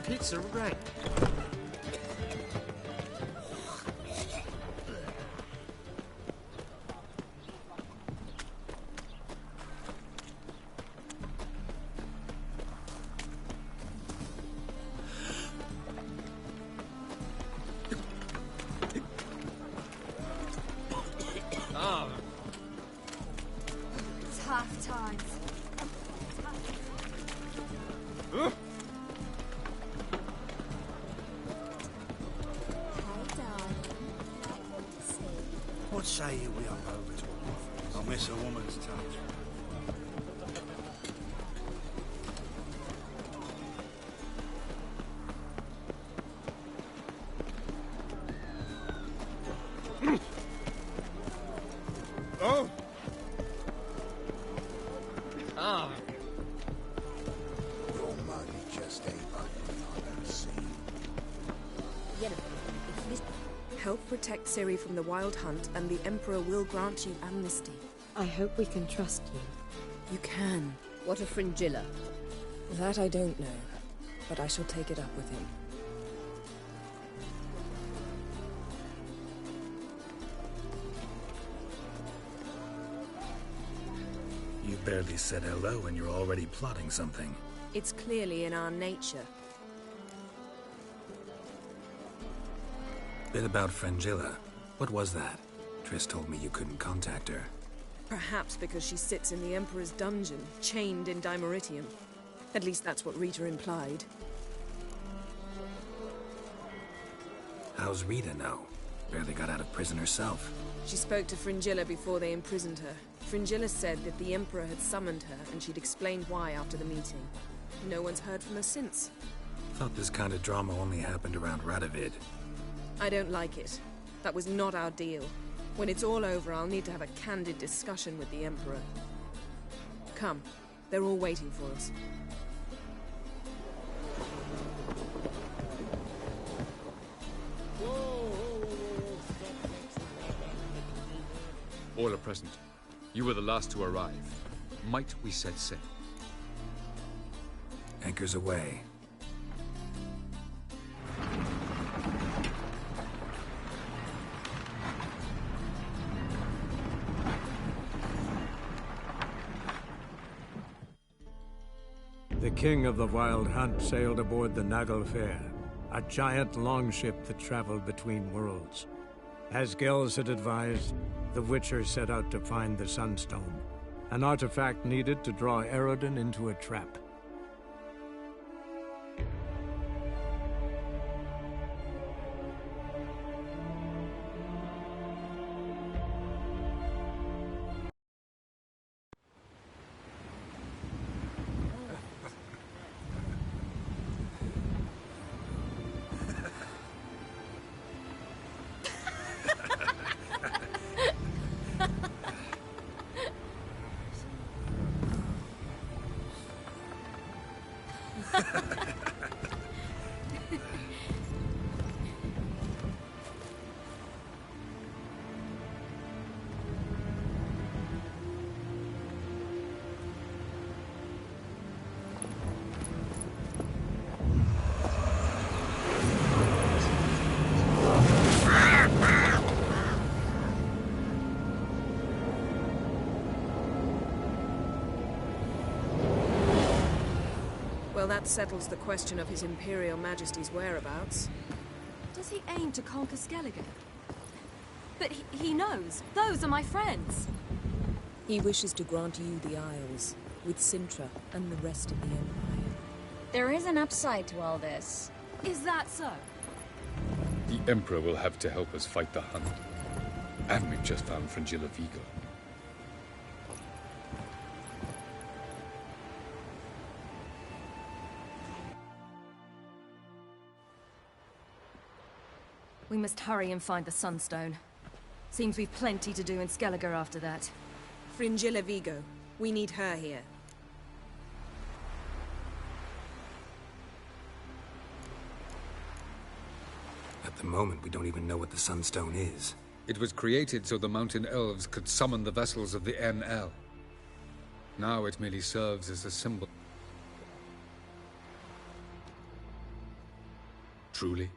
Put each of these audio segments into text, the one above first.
Pizza, right? Tough times. What say you we up over to a I'll miss a woman's touch. Oh! Ah! Your money just ain't open, I don't see. Help protect Ciri from the Wild Hunt, and the Emperor will grant you amnesty. I hope we can trust you. You can. What of Fringilla? That I don't know, but I shall take it up with him. You barely said hello and you're already plotting something. It's clearly in our nature. Bit about Fringilla. What was that? Triss told me you couldn't contact her. Perhaps because she sits in the Emperor's dungeon, chained in Dimeritium. At least that's what Rita implied. How's Rita know? Barely got out of prison herself. She spoke to Fringilla before they imprisoned her. Fringilla said that the Emperor had summoned her, and she'd explained why after the meeting. No one's heard from her since. Thought this kind of drama only happened around Radovid. I don't like it. That was not our deal. When it's all over, I'll need to have a candid discussion with the Emperor. Come. They're all waiting for us. All are present. You were the last to arrive. Might we set sail? Anchors away. The king of the Wild Hunt sailed aboard the Naglfar, a giant longship that traveled between worlds. As Gels had advised, the Witcher set out to find the Sunstone, an artifact needed to draw Eredin into a trap. Well, that settles the question of His Imperial Majesty's whereabouts. Does he aim to conquer Skellige? But he knows. Those are my friends. He wishes to grant you the Isles, with Sintra and the rest of the Empire. There is an upside to all this. Is that so? The Emperor will have to help us fight the Hunt. And we've just found Fringilla Vigo. We must hurry and find the Sunstone. Seems we've plenty to do in Skellige after that. Fringilla Vigo. We need her here. At the moment, we don't even know what the Sunstone is. It was created so the Mountain Elves could summon the vessels of the NL. Now it merely serves as a symbol. Truly?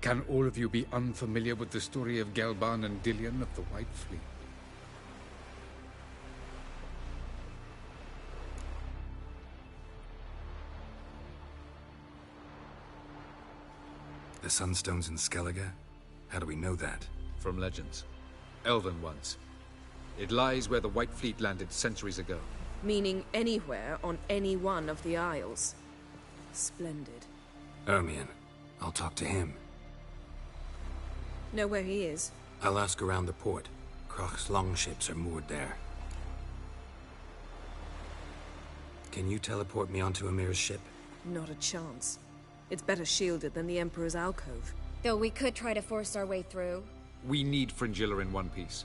Can all of you be unfamiliar with the story of Gelban and Dillion of the White Fleet? The Sunstone's in Skellige? How do we know that? From legends. Elven ones. It lies where the White Fleet landed centuries ago. Meaning anywhere on any one of the Isles. Splendid. Ermion. I'll talk to him. Know where he is? I'll ask around the port. Krach's longships are moored there. Can you teleport me onto Amir's ship? Not a chance. It's better shielded than the Emperor's alcove. Though we could try to force our way through. We need Fringilla in one piece.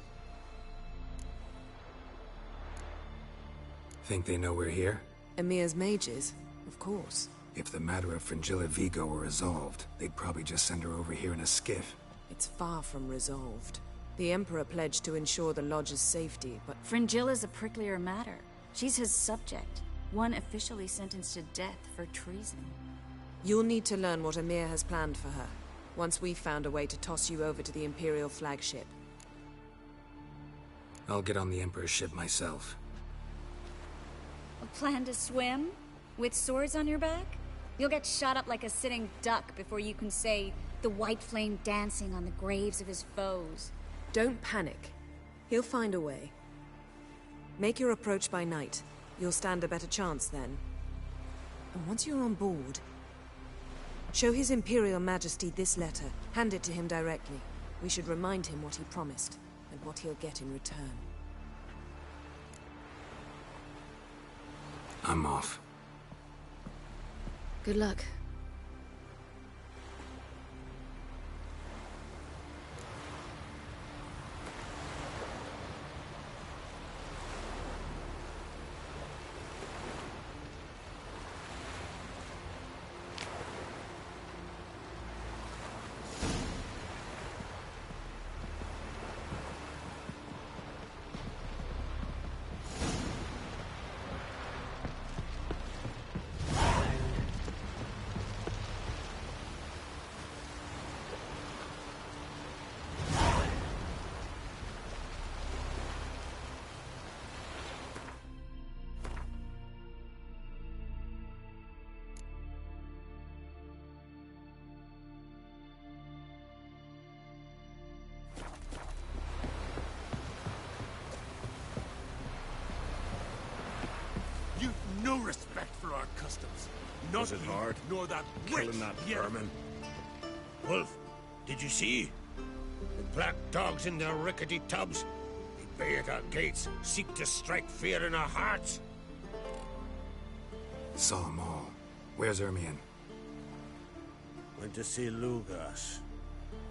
Think they know we're here? Emir's mages, of course. If the matter of Fringilla Vigo were resolved, they'd probably just send her over here in a skiff. It's far from resolved. The Emperor pledged to ensure the Lodge's safety, but... Fringilla's a pricklier matter. She's his subject. One officially sentenced to death for treason. You'll need to learn what Emir has planned for her, once we've found a way to toss you over to the Imperial flagship. I'll get on the Emperor's ship myself. A plan to swim? With swords on your back? You'll get shot up like a sitting duck before you can say the white flame dancing on the graves of his foes. Don't panic. He'll find a way. Make your approach by night. You'll stand a better chance then. And once you're on board, show His Imperial Majesty this letter. Hand it to him directly. We should remind him what he promised, and what he'll get in return. I'm off. Good luck. You've no respect for our customs. Not Was it you, hard? nor that Killing witch that yet. vermin. Wolf, did you see? The black dogs in their rickety tubs. They bay at our gates, seek to strike fear in our hearts. Saw 'em all. Where's Ermion? Went to see Lugas.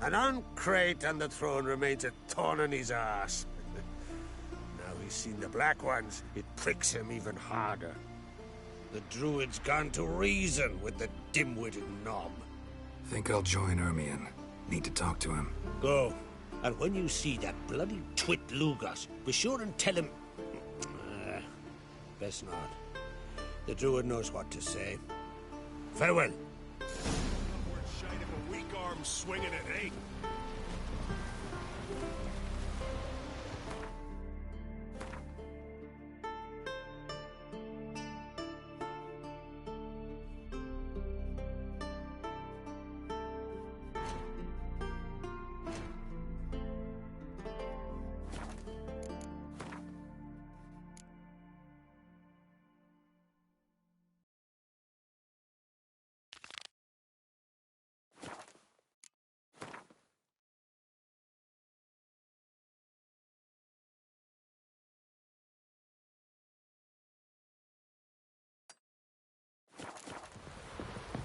An uncrate on the throne remains a thorn in his ass. Now he's seen the Black Ones, it pricks him even harder. The Druid's gone to reason with the dim-witted knob. Think I'll join Ermion. Need to talk to him. Go. And when you see that bloody twit Lugas, be sure and tell him... best not. The Druid knows what to say. Farewell. Worth shine if a weak arm swinging it, eh?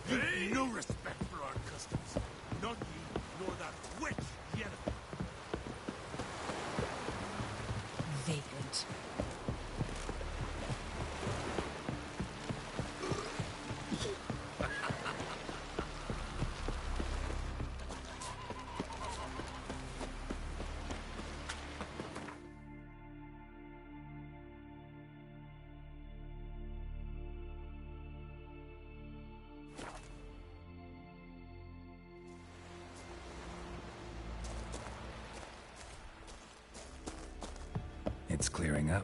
You've no respect for our customs. Not you, nor that witch yet. Vagrant. It's clearing up.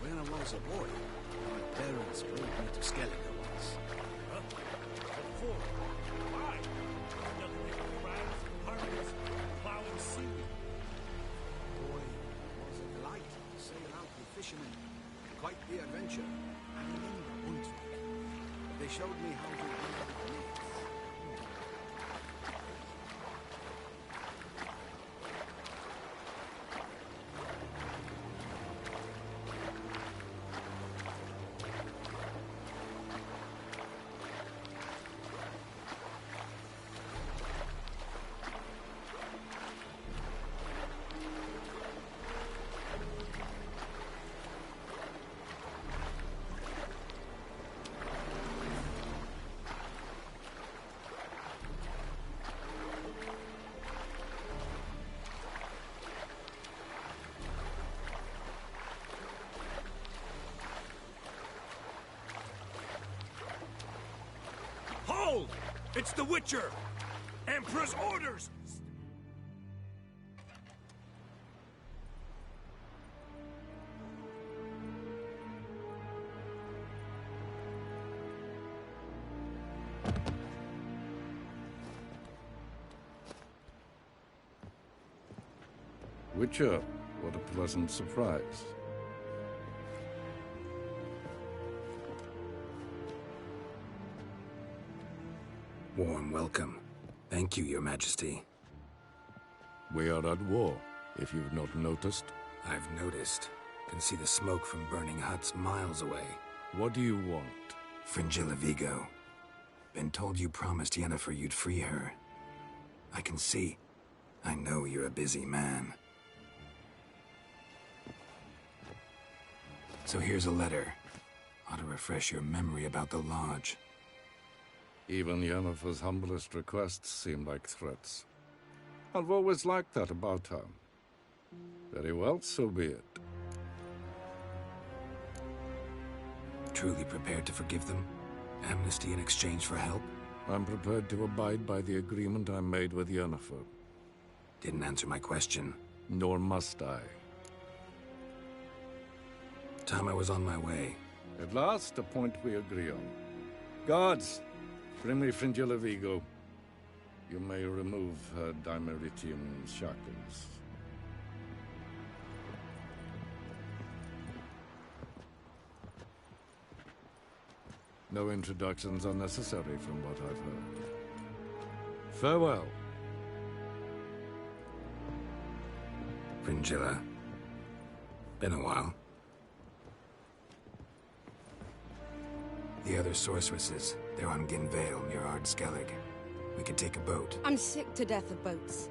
When I was a boy, my parents drove me to Skellige once. Huh? Before? Why? Nothing but crabs, pirates, plowing seaweed. Boy, it was a delight to sail out with fishermen. Quite the adventure. And in the Brunswick. They showed me how to build the nets. Hold! It's the Witcher! Emperor's orders! Witcher, what a pleasant surprise. Warm welcome. Thank you, Your Majesty. We are at war, if you've not noticed. I've noticed. Can see the smoke from burning huts miles away. What do you want? Fringilla Vigo. Been told you promised Yennefer you'd free her. I can see. I know you're a busy man. So here's a letter. Ought to refresh your memory about the Lodge. Even Yennefer's humblest requests seem like threats. I've always liked that about her. Very well, so be it. Truly prepared to forgive them? Amnesty in exchange for help? I'm prepared to abide by the agreement I made with Yennefer. Didn't answer my question. Nor must I. Time I was on my way. At last, a point we agree on. Guards, bring me Fringilla Vigo. You may remove her Dimeritium shackles. No introductions are necessary from what I've heard. Farewell. Fringilla. Been a while. The other sorceresses, they're on Ginvale near Ard Skellig. We could take a boat. I'm sick to death of boats.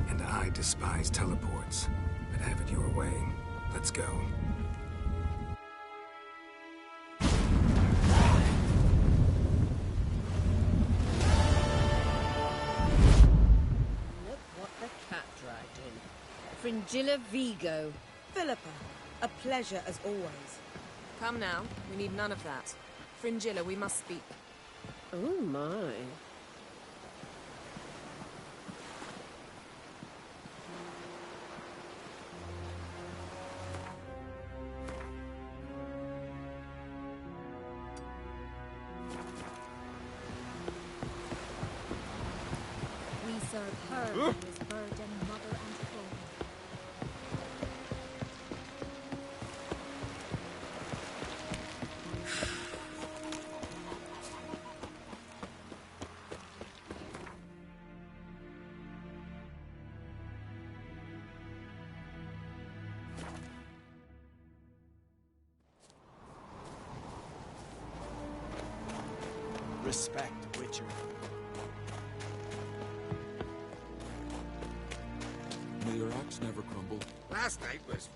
And I despise teleports, but have it your way. Let's go. Fringilla Vigo. Philippa, a pleasure as always. Come now. We need none of that. Fringilla, we must speak. Oh my. We serve her who is burden, mother, and home. Respect, Witcher. May your axe never crumble. Last night was...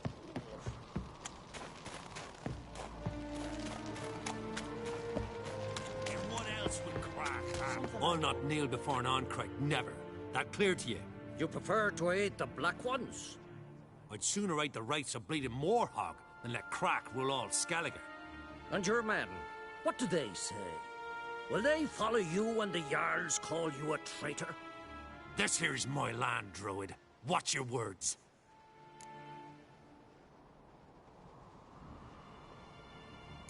And what else would crack, huh? I'll not kneel before an Oncrite, never. That clear to you? You prefer to aid the Black Ones? I'd sooner aid the rights of bleeding Moorhog than let Crack rule all Skellige. And your men, what do they say? Will they follow you when the Jarls call you a traitor? This here's my land, Druid. Watch your words.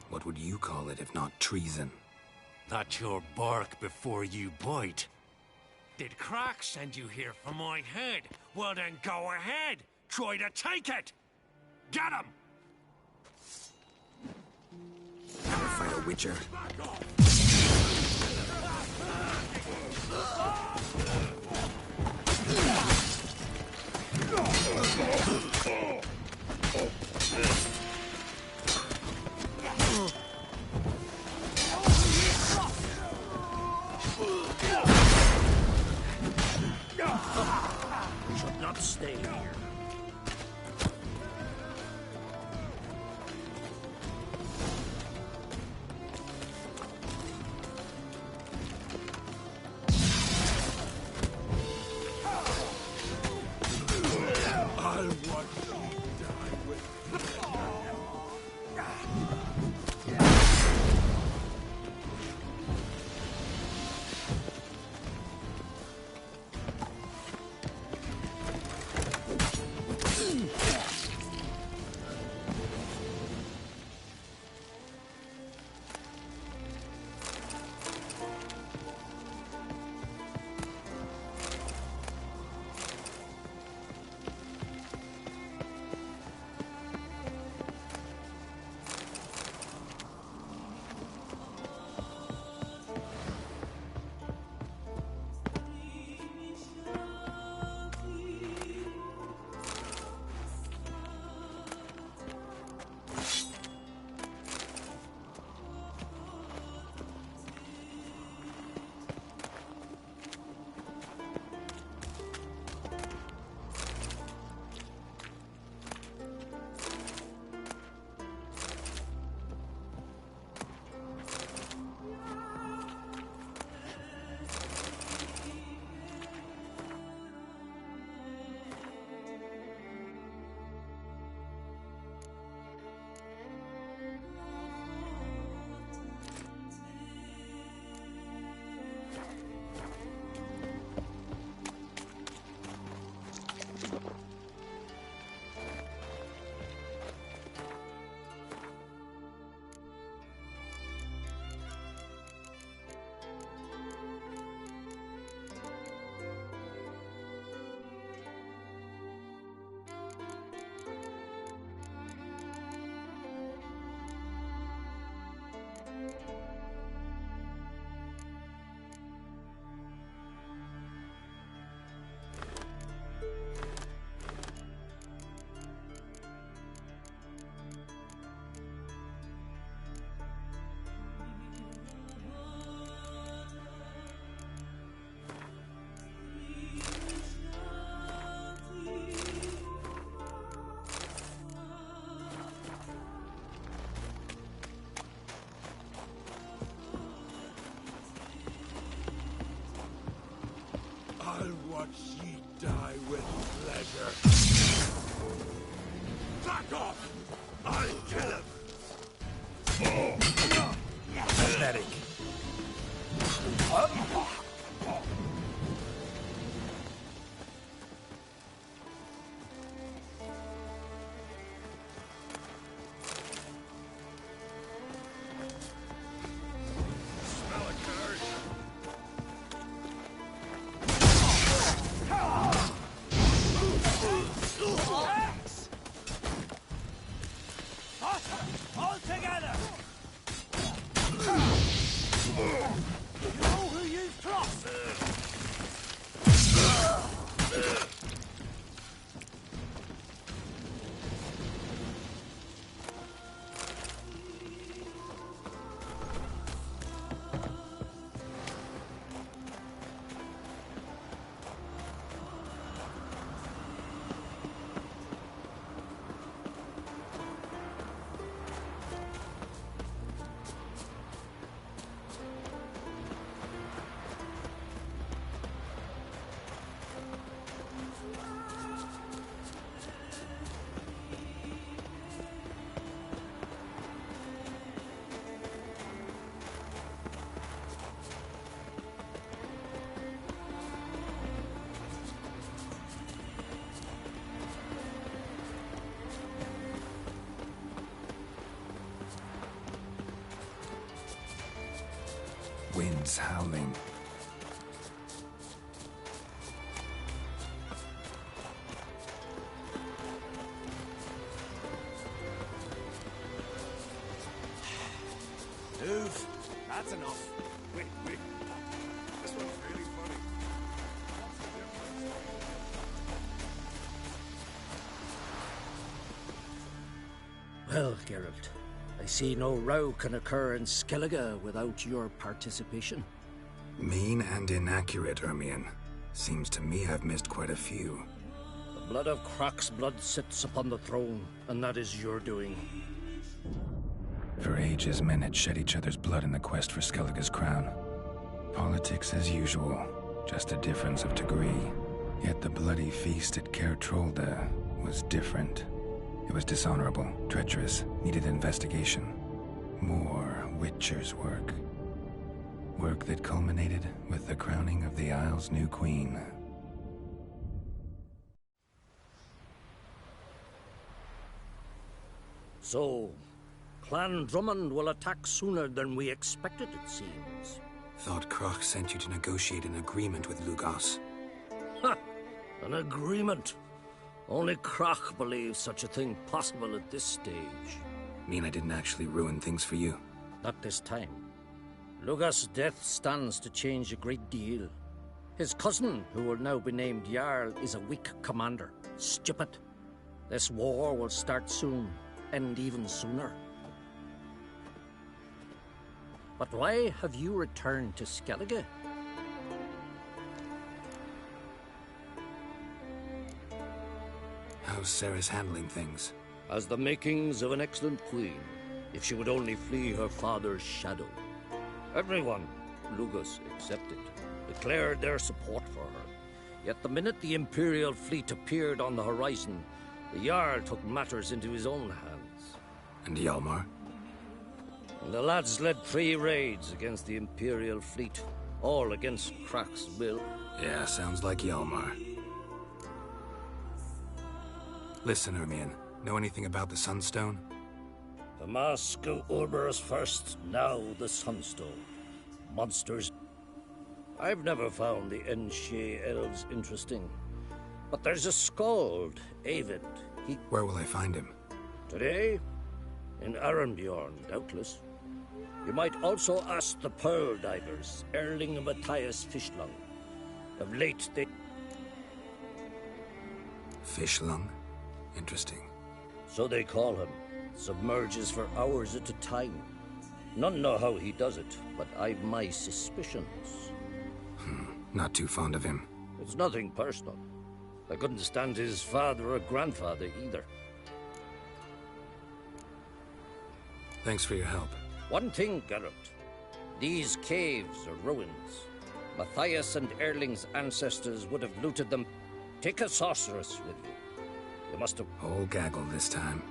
What would you call it if not treason? That's your bark before you bite. Did Crack send you here for my head? Well then go ahead. Try to take it. Get him! Never fight a witcher. We should not stay here. I'll watch you die with I'll watch ye die with pleasure. off! I'll kill him! Pathetic. Smell it, Kurt. All together! You know who you trust? Winds howling. Move. That's enough. Wait. This one's really funny. Well, Geralt, I see no row can occur in Skellige without your participation. Mean and inaccurate, Ermion. Seems to me I've missed quite a few. The blood of Crach's blood sits upon the throne, and that is your doing. For ages, men had shed each other's blood in the quest for Skellige's crown. Politics as usual, just a difference of degree. Yet the bloody feast at Caer Trolda was different. It was dishonorable, treacherous, needed investigation. More Witcher's work. Work that culminated with the crowning of the Isle's new queen. So, Clan Drummond will attack sooner than we expected, it seems. Thought Crach sent you to negotiate an agreement with Lugos. Ha! An agreement? Only Crach believes such a thing possible at this stage. Mean I didn't actually ruin things for you? Not this time. Lugos' death stands to change a great deal. His cousin, who will now be named Jarl, is a weak commander. Stupid. This war will start soon, end even sooner. But why have you returned to Skellige? How's Sarah's handling things? Has the makings of an excellent queen, if she would only flee her father's shadow. Everyone, Lugos excepted, declared their support for her. Yet the minute the Imperial fleet appeared on the horizon, the Jarl took matters into his own hands. And Hjalmar? And the lads led 3 raids against the Imperial fleet, all against Crach's will. Yeah, sounds like Hjalmar. Listen, Ermion, know anything about the Sunstone? The Mask of Urberus first, now the Sunstone. Monsters. I've never found the Enshe elves interesting. But there's a skald, Avid. Where will I find him? Today? In Arenbjorn, doubtless. You might also ask the Pearl Divers, Erling and Matthias Fishlung. Of late they... Fishlung? Interesting. So they call him. Submerges for hours at a time. None know how he does it, but I've my suspicions. Not too fond of him. It's nothing personal. I couldn't stand his father or grandfather either. Thanks for your help. One thing, Geralt. These caves are ruins. Matthias and Erling's ancestors would have looted them. Take a sorceress with you. You must have... Whole gaggle this time.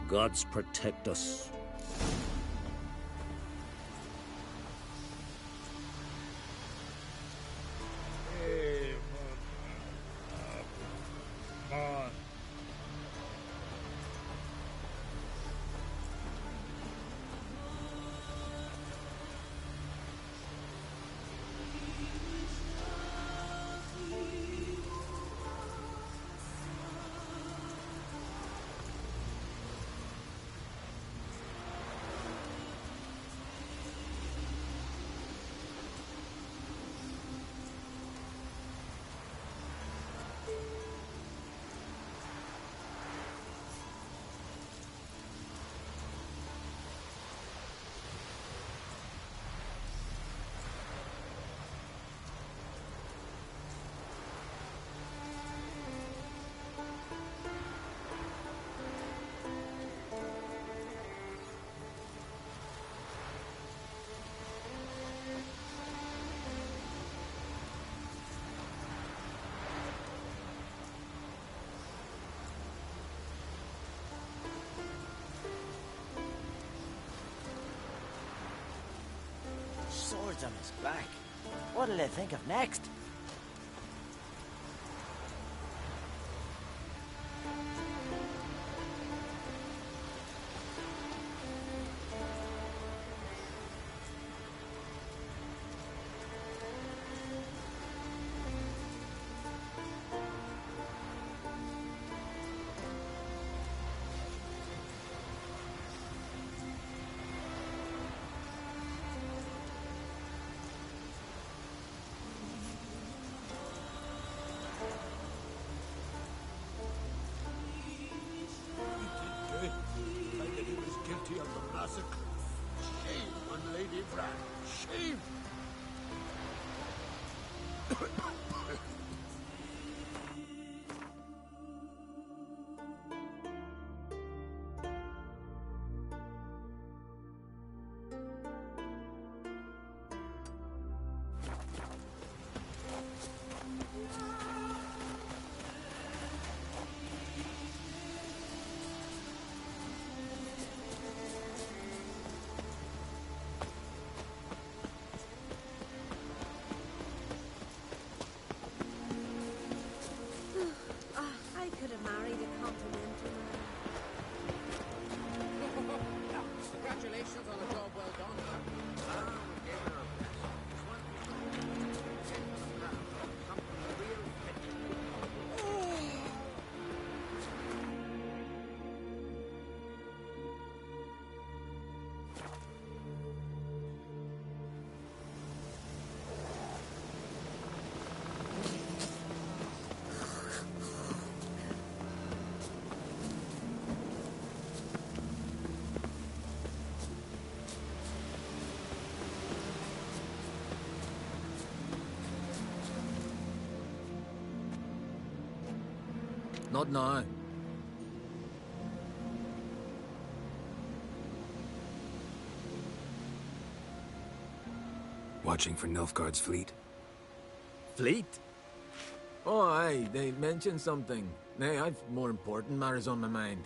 Gods protect us. Swords on his back. What'll they think of next? Of the massacre. Shame on Lady Bran. Shame! Congratulations on a job well done. Not now. Watching for Nilfgaard's fleet? Fleet? Oh, aye, they mentioned something. Nay, I've more important matters on my mind.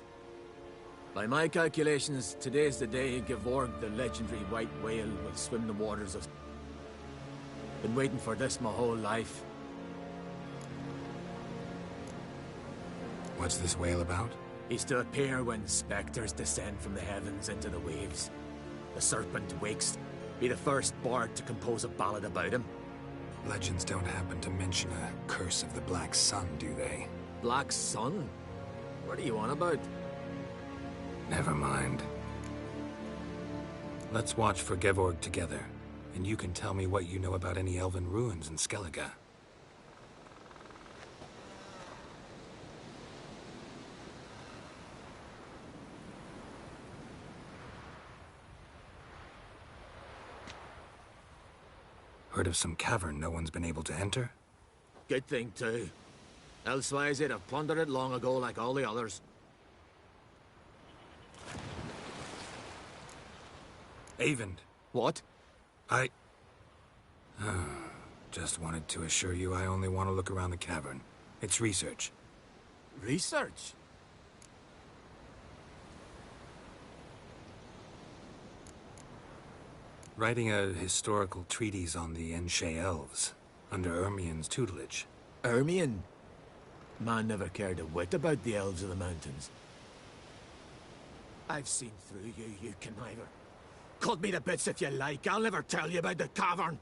By my calculations, today's the day Gevorg, the legendary white whale, will swim the waters of... Been waiting for this my whole life. What's this whale about? He's to appear when spectres descend from the heavens into the waves. The serpent wakes. Be the first bard to compose a ballad about him. Legends don't happen to mention a curse of the Black Sun, do they? Black Sun? What are you on about? Never mind. Let's watch for Gevorg together, and you can tell me what you know about any elven ruins in Skellige. Heard of some cavern no one's been able to enter? Good thing, too. Elsewise, they'd have plundered it long ago like all the others. Eyvind. What? Just wanted to assure you I only want to look around the cavern. It's research. Research? Writing a historical treatise on the Enshe elves, under Ermien's tutelage. Ermien? Man never cared a whit about the elves of the mountains. I've seen through you, you conniver. Cut me to bits if you like, I'll never tell you about the cavern.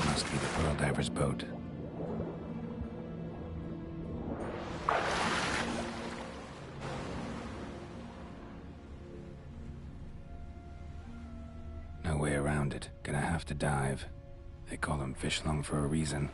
Must be the Pearl Diver's boat. No way around it. Gonna have to dive. They call him Fishlung for a reason.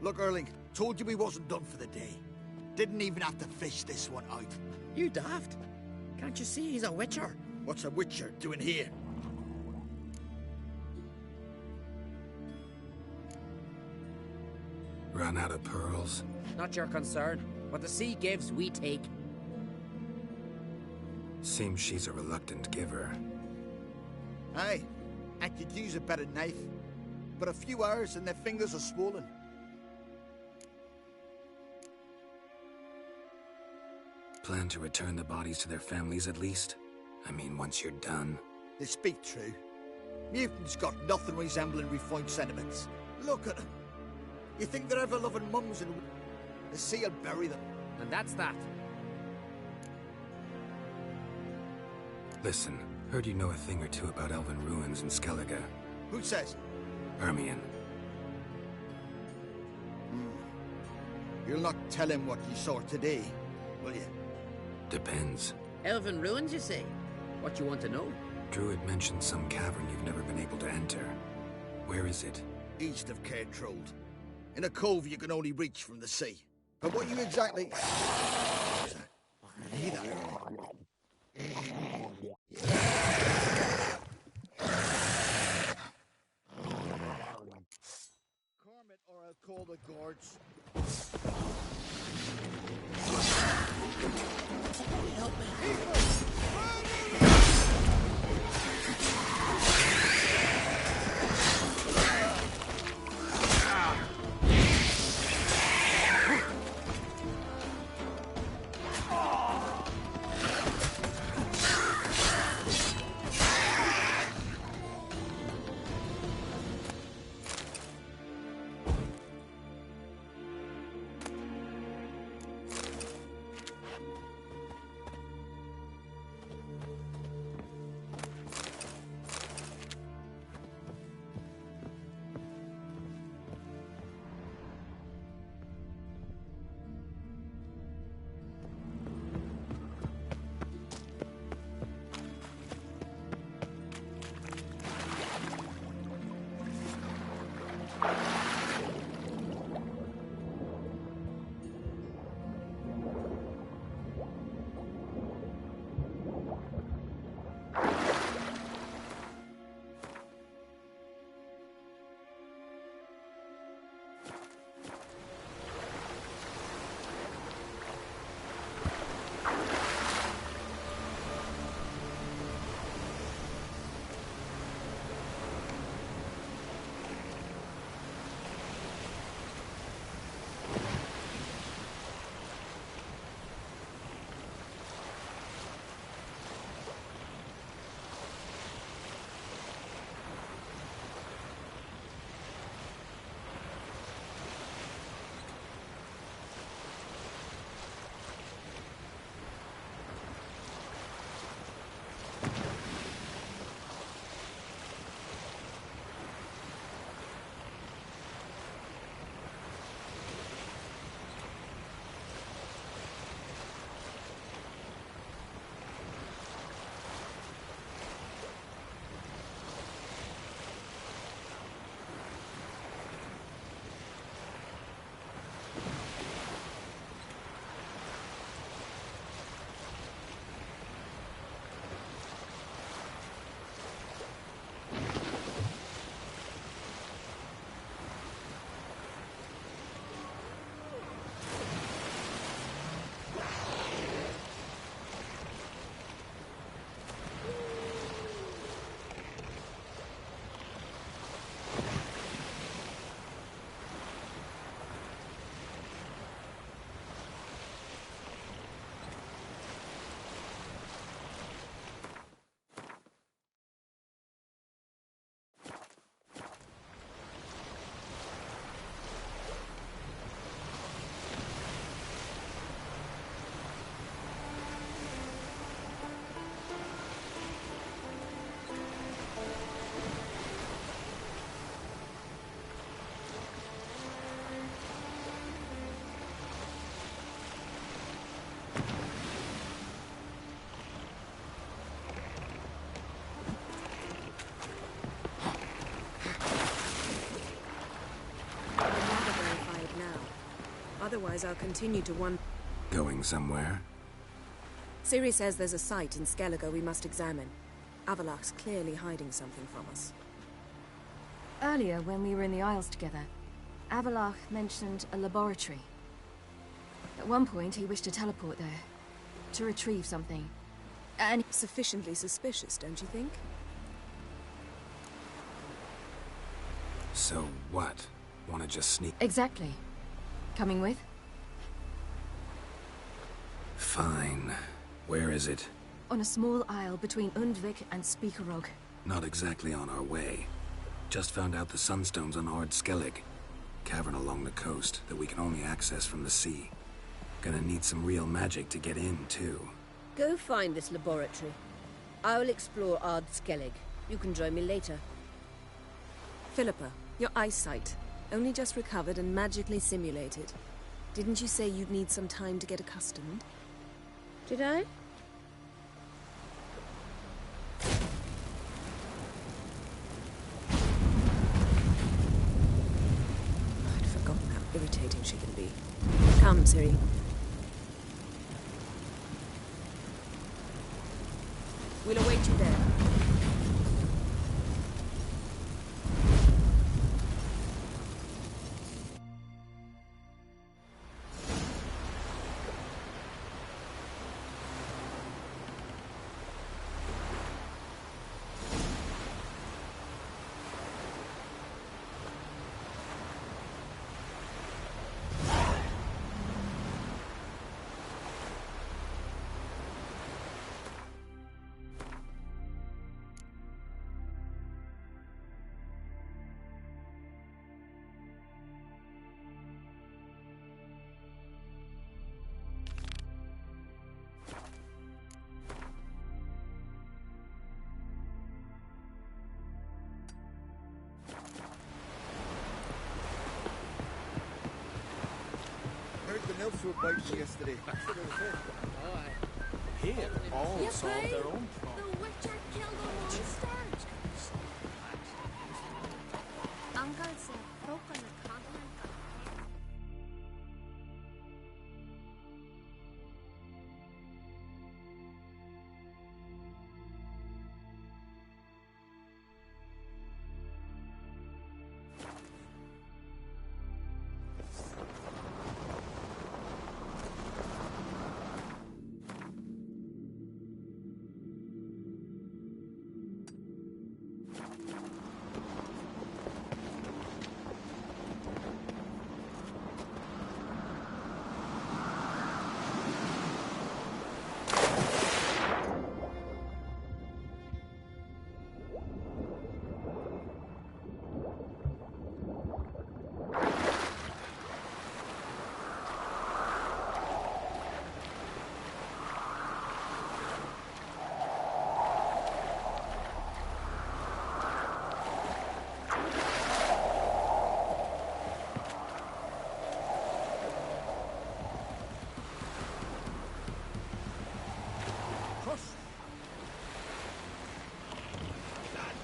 Look, Erling, told you we wasn't done for the day. Didn't even have to fish this one out. You daft. Can't you see he's a witcher? What's a witcher doing here? Run out of pearls? Not your concern. What the sea gives, we take. Seems she's a reluctant giver. Aye, I could use a better knife. But a few hours and their fingers are swollen. plan to return the bodies to their families at least? I mean, once you're done. They speak true. Mutants got nothing resembling refined sentiments. Look at them. You think they're ever loving mums and... The sea will bury them. And that's that. Listen, heard you know a thing or two about elven ruins in Skellige. Who says? Hermione. You'll not tell him what you saw today, will you? Depends. Elven ruins, you say? What you want to know? Druid mentioned some cavern you've never been able to enter. Where is it? East of Cairtrold. In a cove you can only reach from the sea. But what you exactly... Cormit, or I'll call the guards. Help me. Otherwise, I'll continue to wonder... Going somewhere? Ciri says there's a site in Skellige we must examine. Avallac'h's clearly hiding something from us. Earlier, when we were in the Isles together, Avallac'h mentioned a laboratory. At one point, he wished to teleport there, to retrieve something. And... Sufficiently suspicious, don't you think? So what? Wanna just sneak... Exactly. Coming with? Fine. Where is it? On a small isle between Undvik and Speakerog. Not exactly on our way. Just found out the sunstone's on Ard Skellig. Cavern along the coast that we can only access from the sea. Gonna need some real magic to get in, too. Go find this laboratory. I will explore Ard Skellig. You can join me later. Philippa, your eyesight. Only just recovered and magically simulated. Didn't you say you'd need some time to get accustomed? Did I? I'd forgotten how irritating she can be. Come, Ciri. We'll await you there. Elves were biting yesterday. Here, all You solve pray? their own The problems. Witcher killed a monster. Uncle said folk on the continent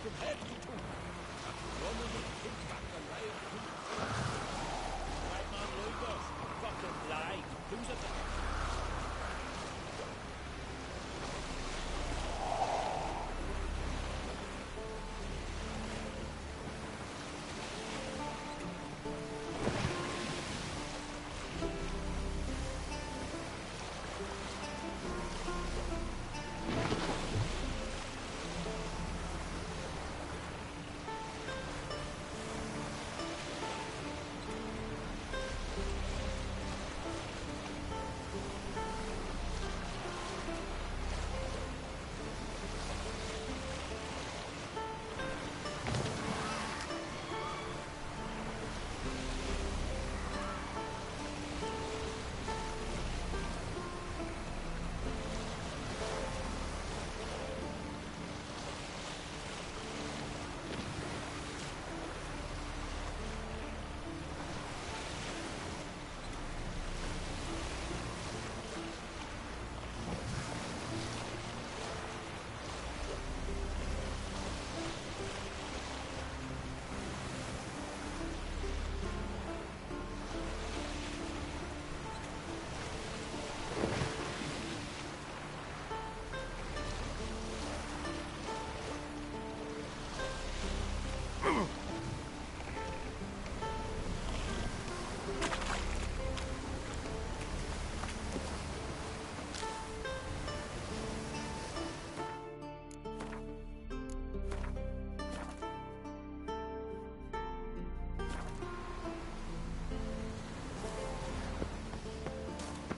got hit.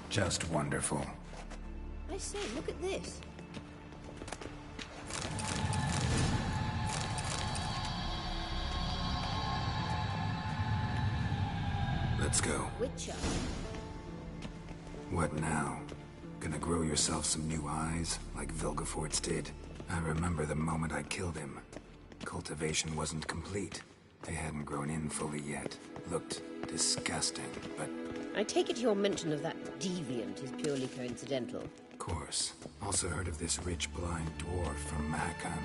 Just wonderful. say, look at this. Let's go. Witcher. What now? Gonna grow yourself some new eyes, like Vilgefortz did? I remember the moment I killed him. Cultivation wasn't complete. They hadn't grown in fully yet. Looked disgusting, but... I take it your mention of that deviant is purely coincidental. Of course. Also heard of this rich blind dwarf from Mahakam.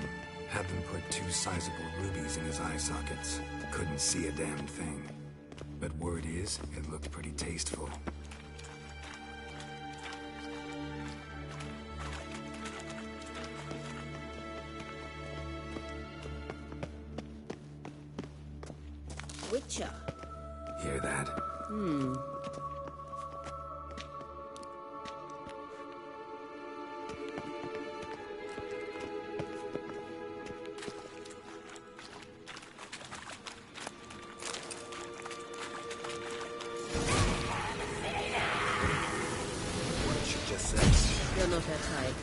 Had them put 2 sizable rubies in his eye sockets. Couldn't see a damn thing. But word is, it looked pretty tasteful. Witcher. Hear that? What did she just say? You're not her type.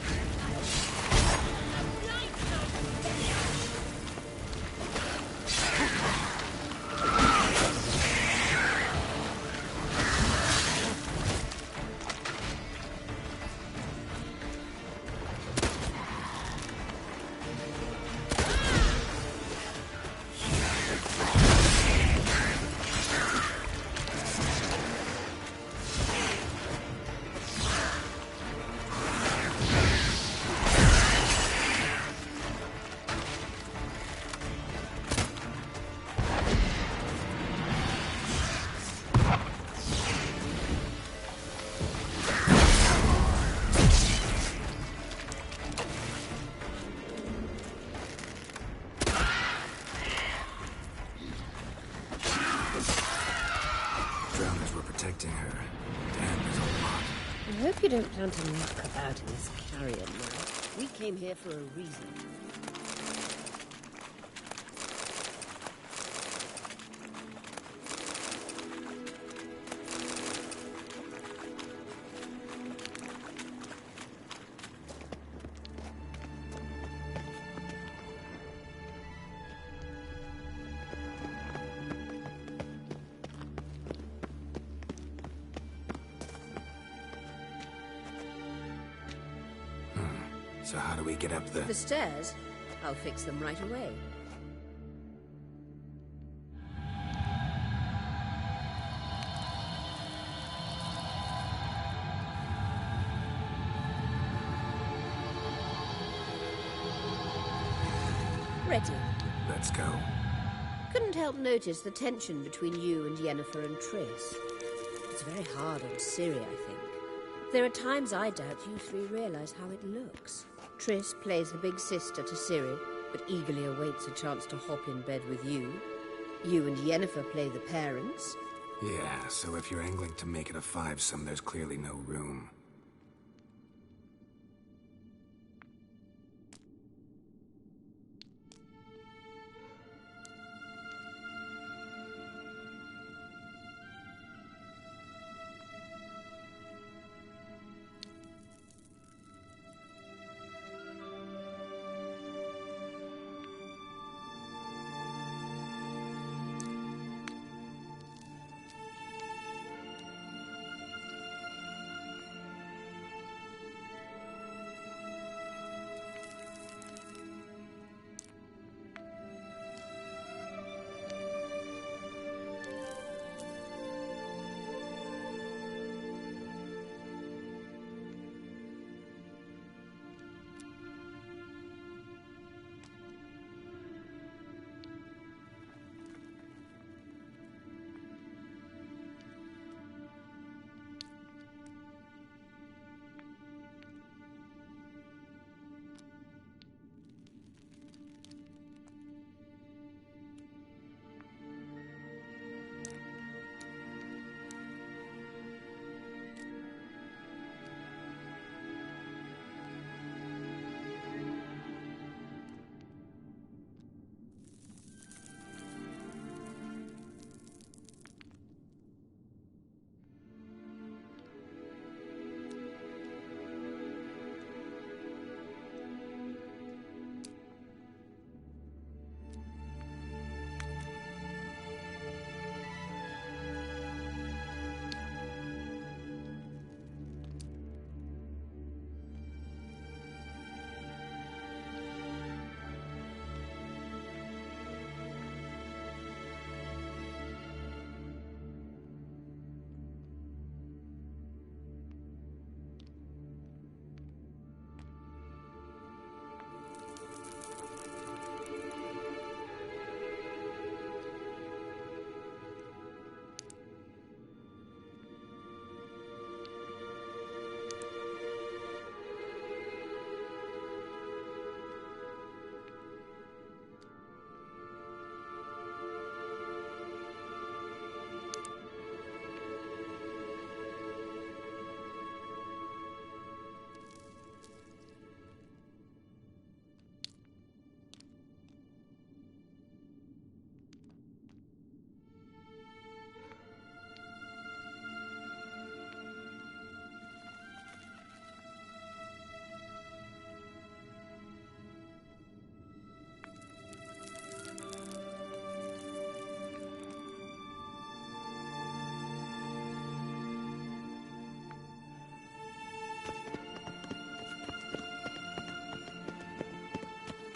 Drowners were protecting her. Damn, there's a lot. I hope you don't plan to knock about in this carrion now. We came here for a reason. So how do we get up the... The stairs? I'll fix them right away. Ready. Let's go. Couldn't help notice the tension between you and Yennefer and Triss. It's very hard on Ciri, I think. There are times I doubt you three realize how it looks. Triss plays the big sister to Ciri, but eagerly awaits a chance to hop in bed with you. You and Yennefer play the parents. Yeah, so if you're angling to make it a 5-some, there's clearly no room.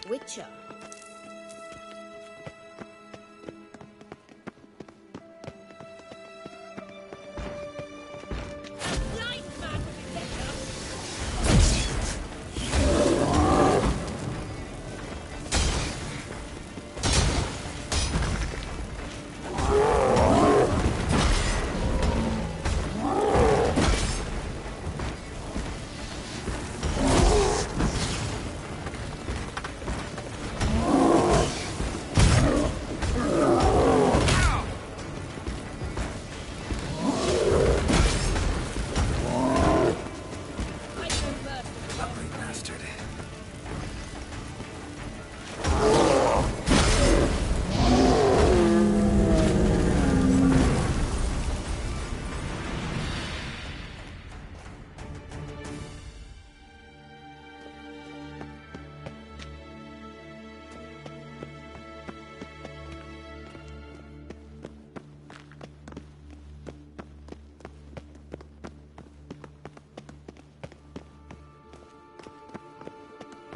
Witcher.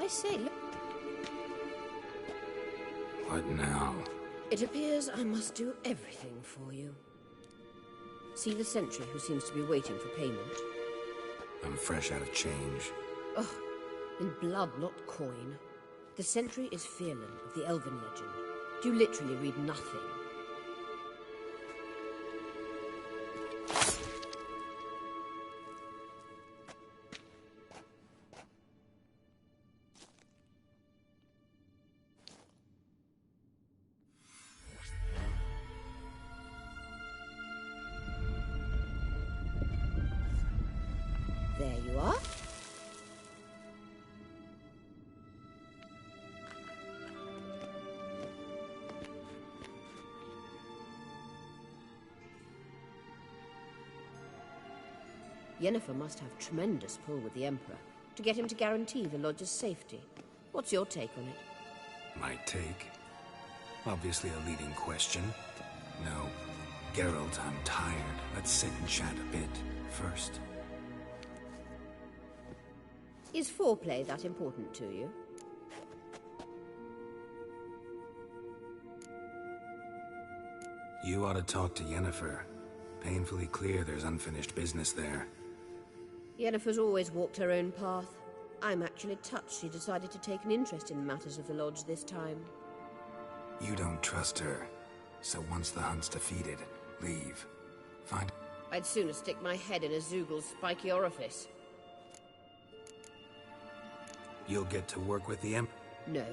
I say, look. What now? It appears I must do everything for you. See the sentry who seems to be waiting for payment? I'm fresh out of change. Ugh, in blood, not coin. The sentry is Fearlan of the Elven legend. You literally read nothing. There you are. Yennefer must have tremendous pull with the Emperor to get him to guarantee the Lodge's safety. What's your take on it? My take? Obviously a leading question. No. Geralt, I'm tired. Let's sit and chat a bit first. Is foreplay that important to you? You ought to talk to Yennefer. Painfully clear there's unfinished business there. Yennefer's always walked her own path. I'm actually touched she decided to take an interest in the matters of the Lodge this time. You don't trust her. So once the hunt's defeated, leave. Find... I'd sooner stick my head in a Zoogl's spiky orifice. You'll get to work with the Emperor? No.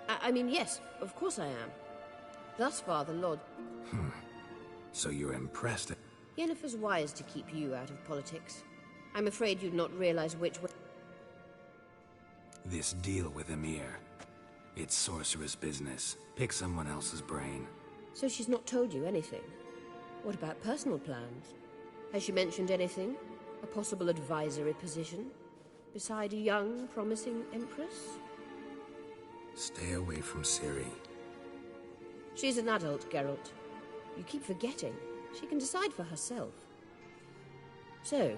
I mean, yes, of course I am. Thus far, the Lord... So you're impressed? Yennefer's wise to keep you out of politics. I'm afraid you'd not realize which way... This deal with Emir. It's sorceress business. Pick someone else's brain. So she's not told you anything? What about personal plans? Has she mentioned anything? A possible advisory position? Beside a young, promising Empress? Stay away from Ciri. She's an adult, Geralt. You keep forgetting. She can decide for herself. So,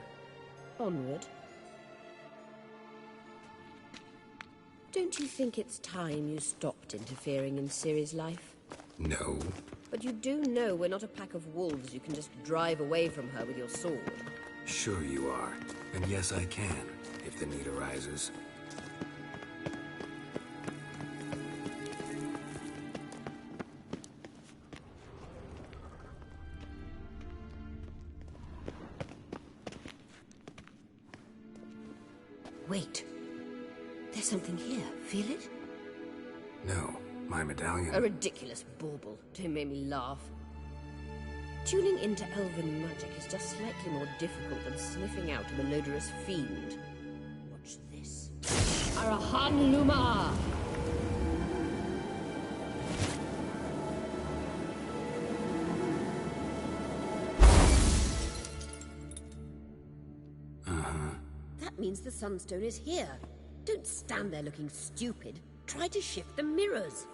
onward. Don't you think it's time you stopped interfering in Ciri's life? No. But you do know we're not a pack of wolves you can just drive away from her with your sword. Sure you are. And yes, I can, if the need arises. Wait. There's something here. Feel it? No, my medallion. A ridiculous bauble. Don't make me laugh. Tuning into elven magic is just slightly more difficult than sniffing out a malodorous fiend. Watch this. Arahan Luma! That means the Sunstone is here. Don't stand there looking stupid. Try to shift the mirrors.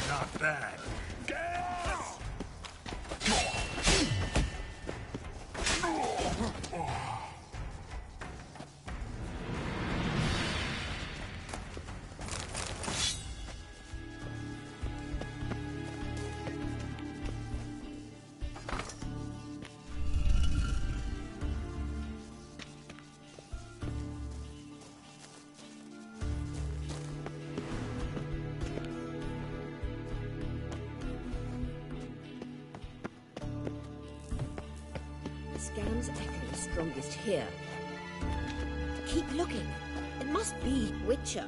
Not bad. Scam's echo is strongest here. Keep looking. It must be Witcher.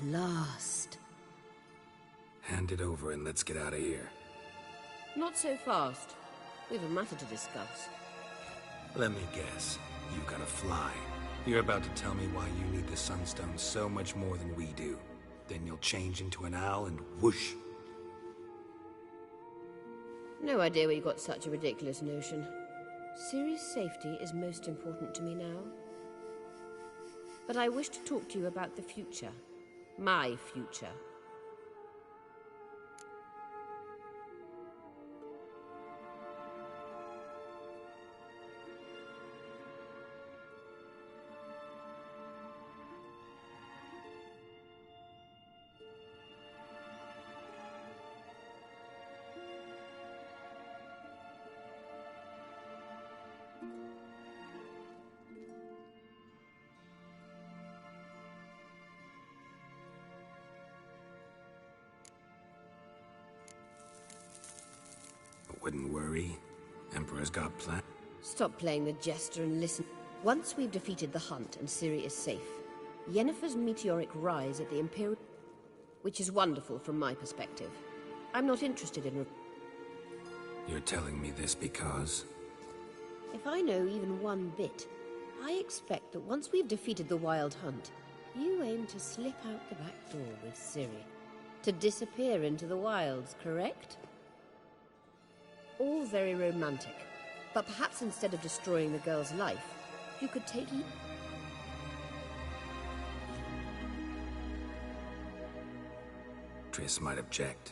last. Hand it over and let's get out of here. Not so fast. We have a matter to discuss. Let me guess. You gotta fly. You're about to tell me why you need the Sunstone so much more than we do. Then you'll change into an owl and whoosh. No idea where you got such a ridiculous notion. Ciri's safety is most important to me now. But I wish to talk to you about the future. My future. Wouldn't worry. Emperor's got plans. Stop playing the jester and listen. Once we've defeated the hunt and Ciri is safe, Yennefer's meteoric rise at the Imperial... which is wonderful from my perspective. I'm not interested in... You're telling me this because... If I know even one bit, I expect that once we've defeated the Wild Hunt, you aim to slip out the back door with Ciri. To disappear into the wilds, correct? All very romantic. But perhaps instead of destroying the girl's life, you could take... Triss might object.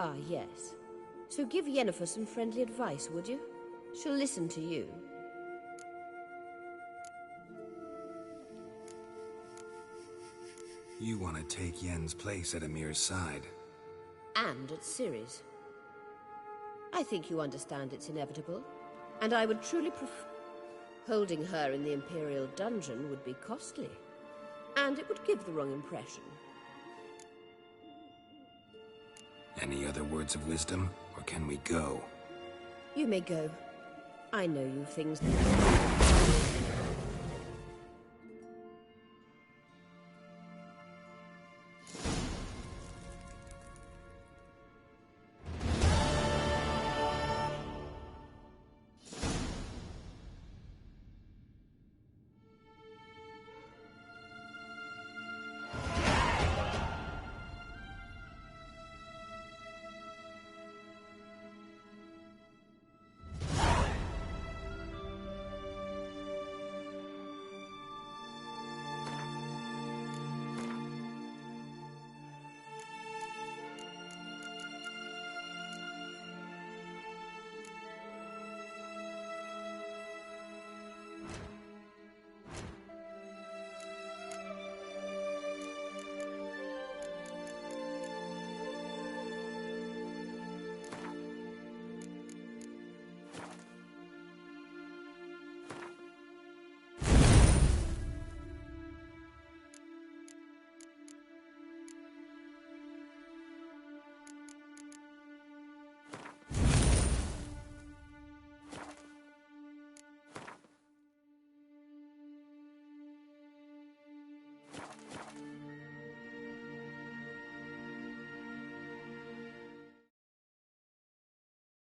Ah, yes. So give Yennefer some friendly advice, would you? She'll listen to you. You want to take Yen's place at Emir's side. And at Ciri's. I think you understand it's inevitable. And I would truly prefer... Holding her in the Imperial dungeon would be costly. And it would give the wrong impression. Any other words of wisdom, or can we go? You may go. I know you things...